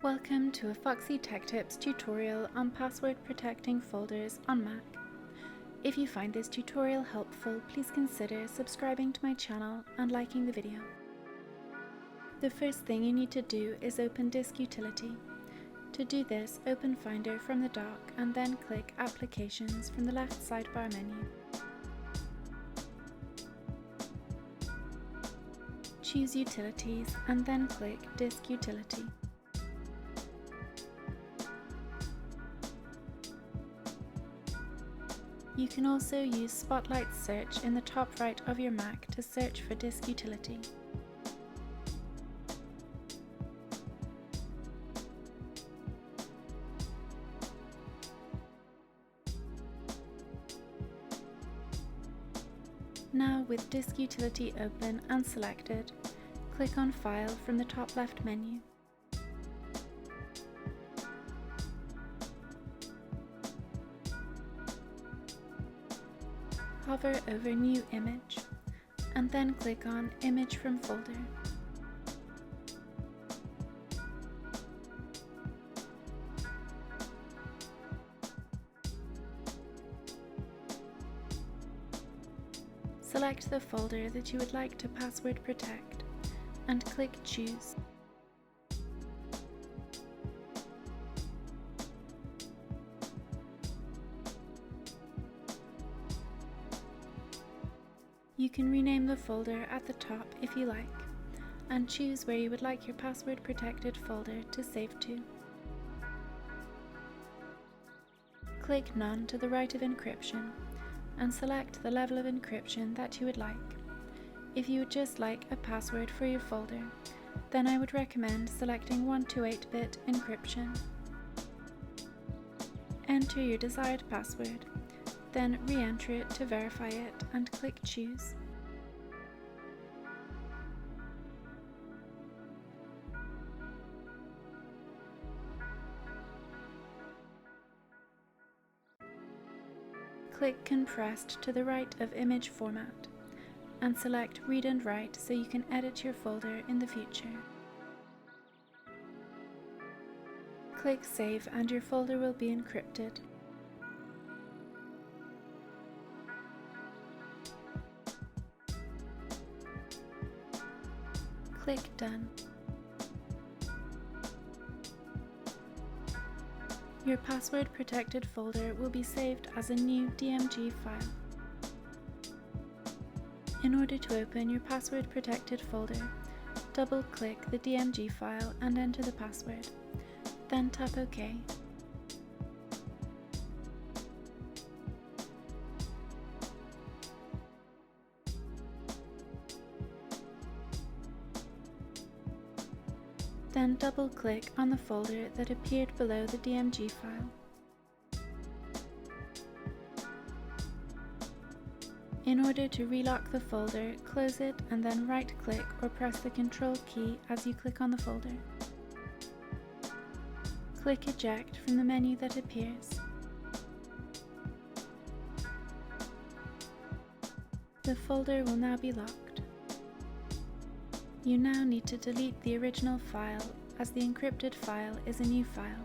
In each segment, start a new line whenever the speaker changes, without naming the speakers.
Welcome to a Foxy Tech Tips tutorial on password protecting folders on Mac. If you find this tutorial helpful, please consider subscribing to my channel and liking the video. The first thing you need to do is open Disk Utility. To do this, open Finder from the dock and then click Applications from the left sidebar menu. Choose Utilities and then click Disk Utility. You can also use Spotlight Search in the top right of your Mac to search for Disk Utility. Now, with Disk Utility open and selected, click on File from the top left menu. Hover over New Image, and then click on Image from Folder. Select the folder that you would like to password protect, and click Choose. You can rename the folder at the top if you like, and choose where you would like your password protected folder to save to. Click None to the right of encryption, and select the level of encryption that you would like. If you would just like a password for your folder, then I would recommend selecting 128-bit encryption. Enter your desired password, then re-enter it to verify it and click Choose. Click Compressed to the right of Image Format, and select Read and Write so you can edit your folder in the future. Click Save and your folder will be encrypted. Click Done. Your password protected folder will be saved as a new DMG file. In order to open your password protected folder, double click the DMG file and enter the password, then tap OK. Then double-click on the folder that appeared below the DMG file. In order to relock the folder, close it and then right-click or press the Ctrl key as you click on the folder. Click Eject from the menu that appears. The folder will now be locked. You now need to delete the original file, as the encrypted file is a new file.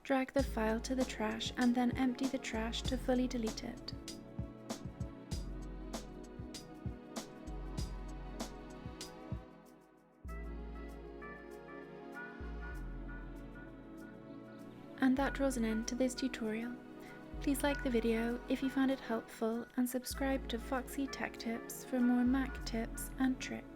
Drag the file to the trash and then empty the trash to fully delete it. And that draws an end to this tutorial. Please like the video if you found it helpful and subscribe to Foxy Tech Tips for more Mac tips and tricks.